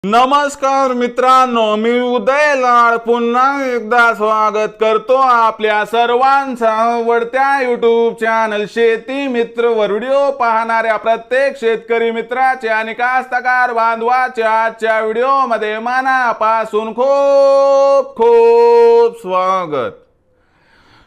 नमस्कार मित्रांनो, मी उदय लाड पुन्हा एकदा स्वागत करतो आपल्या सर्वांचा आवडत्या YouTube चॅनल शेती मित्र वर व्हिडिओ पाहणाऱ्या प्रत्येक शेतकरी मित्राचे आणि कास्तकार बांधवाचे आजच्या व्हिडिओमध्ये मनापासून खूप खूप स्वागत।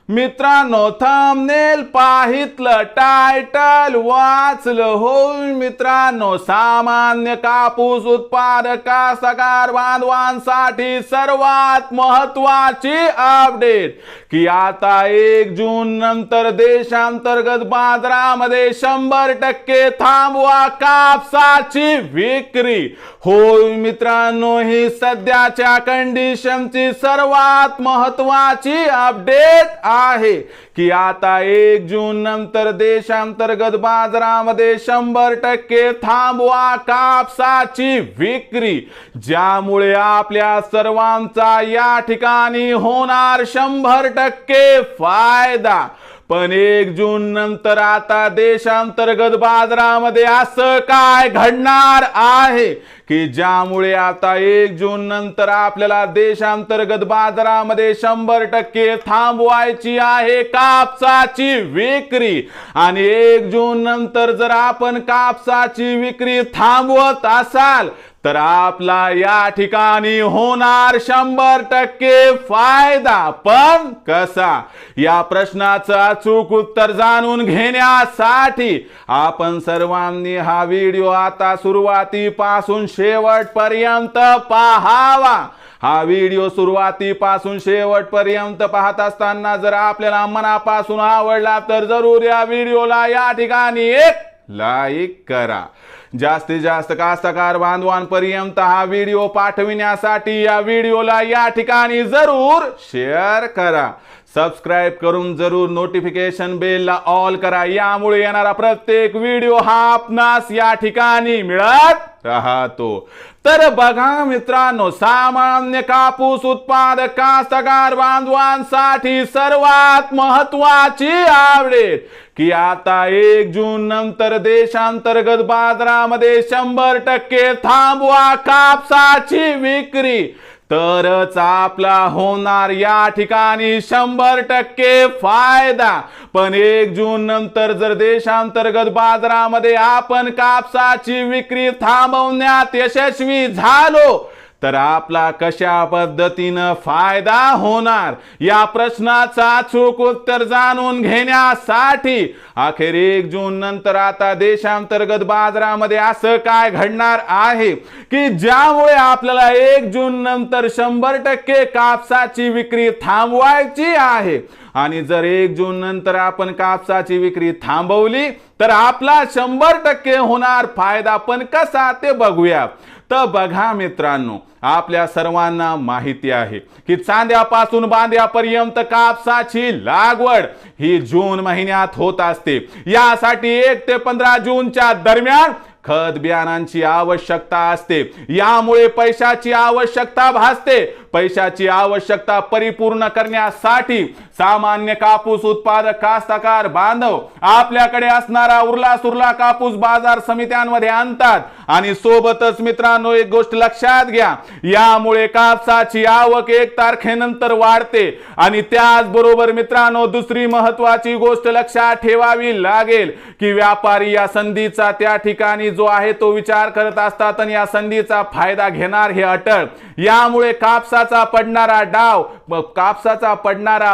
मित्रांनो, थंबनेल पाहितलं, टायटल वाचलं होय मित्रांनो, सामान्य कापूस उत्पादक कास्तकार बांधवांसाठी सर्वात महत्त्वाची अपडेट की आता 1 जून नंतर देशांतर्गत बाजारामध्ये 100% थांबवा कापसाची विक्री। होय मित्रांनो, ही सध्याच्या कंडिशनची सर्वात महत्त्वाची अपडेट आहे की आता 1 जून नंतर देशांतर्गत बाजारामध्ये 100% थांबवा कापसाची विक्री, ज्यामुळे आपल्या सर्वांचा या ठिकाणी होणार 100% फायदा। पण 1 जून नंतर आता देशांतर्गत बाजारामध्ये असं काय घडणार आहे की ज्यामुळे आता 1 जून नंतर आपल्याला देशांतर्गत बाजारामध्ये 100% थांबवायची आहे कापसाची विक्री। आणि 1 जून नंतर जर आपण कापसाची विक्री थांबवत असाल तर आपला या ठिकाणी होणार 100% फायदा। पण कसा, या प्रश्नाचं अचूक उत्तर जाणून घेण्यासाठी आपण सर्वांनी हा व्हिडिओ आता सुरुवातीपासून शेवटपर्यंत पाहावा। हा व्हिडिओ सुरुवातीपासून शेवटपर्यंत पाहत असताना जर आपल्याला मनापासून आवडला तर जरूर या व्हिडिओला या ठिकाणी एक लाईक करा। जास्तीत जास्त कास्तकार बांधवांपर्यंत हा व्हिडिओ पाठविण्यासाठी या व्हिडिओला या ठिकाणी जरूर शेअर करा। सबस्क्राइब करून जरूर नोटिफिकेशन बेलला ऑल करा, यामुळे येणारा प्रत्येक व्हिडिओ हा आपणास या ठिकाणी मिळत राहतो। तर बघा मित्रांनो, सामान्य कापूस उत्पादक कास्तकार बांधवांसाठी सर्वात महत्त्वाची अपडेट की आता 1 जून नंतर देशांतर्गत बाजारामध्ये 100% थांबवा कापसाची विक्री, तरच आपला होणार या ठिकाणी 100% फायदा। पण 1 जून नंतर जर देशांतर्गत बाजारामध्ये आपण कापसाची विक्री थांबवण्यात यशस्वी झालो तर आपला कशा पद्धतीनं फायदा होणार, या प्रश्नाचं अचूक उत्तर जाणून घेण्यासाठी अखेर 1 जून नंतर आता देशांतर्गत बाजारामध्ये असं काय घडणार आहे की ज्यामुळे आपल्याला 1 जून नंतर 100% कापसाची विक्री थांबवायची आहे। आणि जर 1 जून नंतर आपण कापसाची विक्री थांबवली तर आपला 100% होणार फायदा। पण कसा ते बघूया। तर बघा मित्रांनो, आपल्या सर्वांना माहिती आहे की चांद्यापासून बांध्यापर्यंत कापसाची लागवड ही जून महिन्यात होत असते। यासाठी 1 ते 15 जूनच्या दरम्यान खत बियाणांची आवश्यकता असते, यामुळे पैशाची आवश्यकता भासते। पैशाची आवश्यकता परिपूर्ण करण्यासाठी सामान्य कापूस उत्पादक कास्तकार बांधव आपल्याकडे असणारा उरला सुरला कापूस बाजार समित्यांमध्ये आणतात। आणि सोबतच मित्रांनो, एक गोष्ट लक्षात घ्या, यामुळे कापसाची आवक 1 तारखेनंतर वाढते। आणि त्याचबरोबर मित्रांनो, दुसरी महत्त्वाची गोष्ट लक्षात ठेवावी लागेल की व्यापारी या संधीचा त्या ठिकाणी जो आहे तो विचार करत असतात आणि या संधीचा फायदा घेणार हे अटळ। यामुळे कापसाचा पडणारा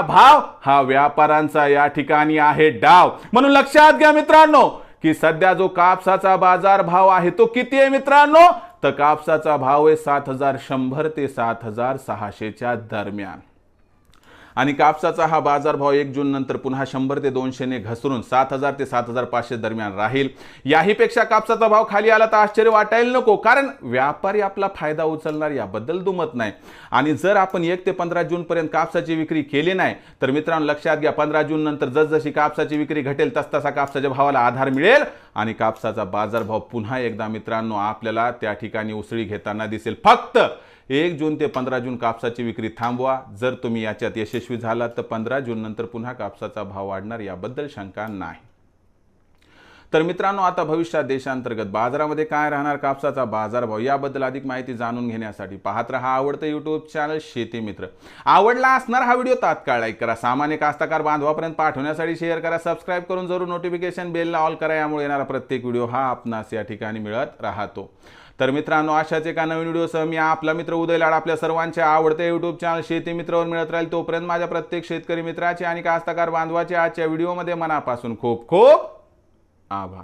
भाव हा व्यापाऱ्यांचा या ठिकाणी आहे डाव। म्हणून लक्षात घ्या मित्रांनो की सध्या जो कापसाचा बाजार भाव आहे तो किती आहे मित्रांनो, तर कापसाचा भाव आहे 7100 ते 7600 च्या दरम्यान। आणि कापसाचा हा बाजारभाव 1 जून नंतर पुन्हा 100 ते 200 ने घसरून 7000 ते 7500 दरम्यान राहील। याहीपेक्षा कापसाचा भाव खाली आला तर आश्चर्य वाटायला नको, कारण व्यापारी आपला फायदा उचलणार याबद्दल दुमत नाही। आणि जर आपण 1 ते 15 जून पर्यंत कापसाची विक्री केली नाही तर मित्रांनो लक्षात घ्या, 15 जून नंतर जसजशी कापसाची विक्री घटेल तसतसा कापसाच्या भावाला आधार मिळेल आणि कापसाचा बाजारभाव पुन्हा एकदा मित्रांनो आपल्याला त्या ठिकाणी उसळी घेताना दिसेल। फक्त 1 जून ते 15 जून कापसाची विक्री थांबवा। जर तुम्ही याच्यात यशस्वी झालात तर 15 जून नंतर पुन्हा कापसाचा भाव वाढणार याबद्दल शंका नाही। तर मित्रांनो, आता भविष्यात देशांतर्गत बाजारामध्ये काय राहणार कापसाचा बाजारभाव याबद्दल अधिक माहिती जाणून घेण्यासाठी पाहत रहा आवडतं यूट्यूब चॅनल शेती मित्र. आवडला असणार हा व्हिडिओ तात्काळ लाईक करा, सामान्य कास्तकार बांधवापर्यंत पाठवण्यासाठी शेअर करा, सबस्क्राईब करून जरूर नोटिफिकेशन बेलला ऑल करा. यामुळे येणारा प्रत्येक व्हिडिओ हा आपणास या ठिकाणी मिळत राहतो. तर मित्रांनो, अशाच एका नवीन व्हिडिओसह मी आपला मित्र उदय लाड आपल्या सर्वांच्या आवडते यूट्यूब चॅनल शेती मित्रवर मिळत राहील. तोपर्यंत माझ्या प्रत्येक शेतकरी मित्राचे आणि कास्तकार बांधवाचे आजच्या व्हिडिओमध्ये मनापासून खूप खूप आभार.